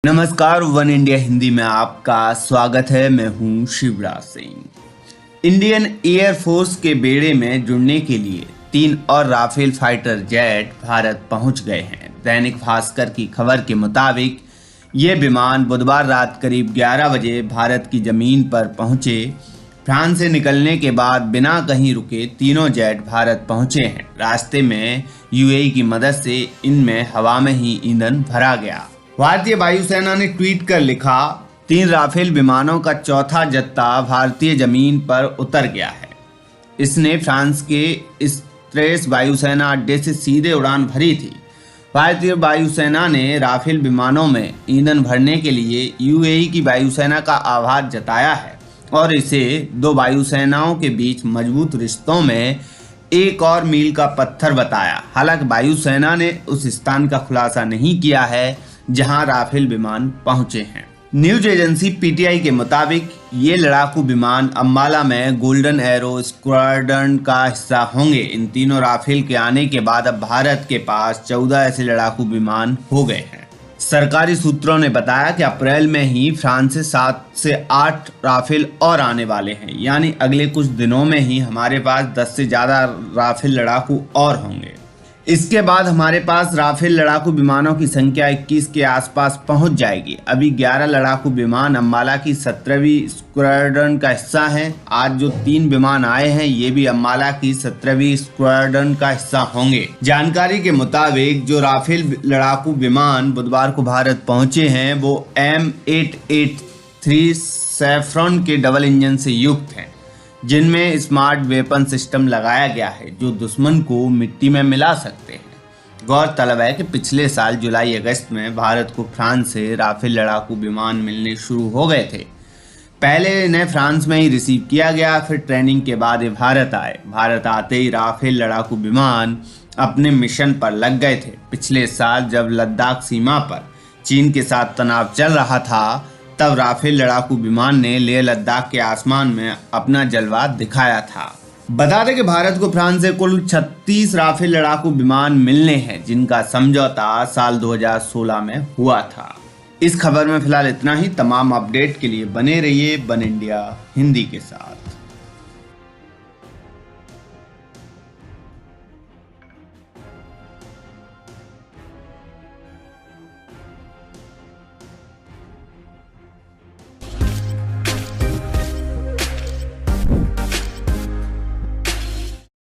नमस्कार, one India Hindi में आपका स्वागत है। मैं हूं शिवराज सिंह। इंडियन एयरफोर्स के बेड़े में जुड़ने के लिए 3 और राफेल फाइटर जेट भारत पहुंच गए हैं। दैनिक भास्कर की खबर के मुताबिक ये विमान बुधवार रात करीब 11 बजे भारत की जमीन पर पहुंचे। फ्रांस से निकलने के बाद बिना कहीं रुके तीनों जेट भारत पहुंचे हैं। रास्ते में यूएई की मदद से इनमें हवा में ही ईंधन भरा गया। भारतीय वायुसेना ने ट्वीट कर लिखा, 3 राफेल विमानों का चौथा जत्था भारतीय जमीन पर उतर गया है। इसने फ्रांस के स्ट्रेस वायुसेना अड्डे से सीधे उड़ान भरी थी। भारतीय वायुसेना ने राफेल विमानों में ईंधन भरने के लिए यूएई की वायुसेना का आभार जताया है और इसे 2 वायुसेनाओं के बीच मजबूत रिश्तों में एक और मील का पत्थर बताया। हालांकि वायुसेना ने उस स्थान का खुलासा नहीं किया है जहां राफेल विमान पहुंचे हैं। न्यूज एजेंसी पीटीआई के मुताबिक ये लड़ाकू विमान अंबाला में गोल्डन एरो स्क्वाड्रन का हिस्सा होंगे। इन तीनों राफेल के आने के बाद अब भारत के पास 14 ऐसे लड़ाकू विमान हो गए हैं। सरकारी सूत्रों ने बताया कि अप्रैल में ही फ्रांस से 7 से 8 राफेल और आने वाले हैं, यानी अगले कुछ दिनों में ही हमारे पास 10 से ज़्यादा राफेल लड़ाकू और होंगे। इसके बाद हमारे पास राफेल लड़ाकू विमानों की संख्या 21 के आसपास पहुंच जाएगी। अभी 11 लड़ाकू विमान अंबाला की 17वीं स्क्वाड्रन का हिस्सा हैं। आज जो 3 विमान आए हैं ये भी अंबाला की 17वीं स्क्वाड्रन का हिस्सा होंगे। जानकारी के मुताबिक जो राफेल लड़ाकू विमान बुधवार को भारत पहुंचे हैं वो M883 सैफ्रॉन के डबल इंजन से युक्त हैं, जिनमें स्मार्ट वेपन सिस्टम लगाया गया है जो दुश्मन को मिट्टी में मिला सकते हैं। गौरतलब है कि पिछले साल जुलाई अगस्त में भारत को फ्रांस से राफेल लड़ाकू विमान मिलने शुरू हो गए थे। पहले इन्हें फ्रांस में ही रिसीव किया गया, फिर ट्रेनिंग के बाद ये भारत आए। भारत आते ही राफेल लड़ाकू विमान अपने मिशन पर लग गए थे। पिछले साल जब लद्दाख सीमा पर चीन के साथ तनाव चल रहा था तब राफेल लड़ाकू विमान ने लेह लद्दाख के आसमान में अपना जलवा दिखाया था। बता दें कि भारत को फ्रांस से कुल 36 राफेल लड़ाकू विमान मिलने हैं, जिनका समझौता साल 2016 में हुआ था। इस खबर में फिलहाल इतना ही। तमाम अपडेट के लिए बने रहिए वन इंडिया हिंदी के साथ।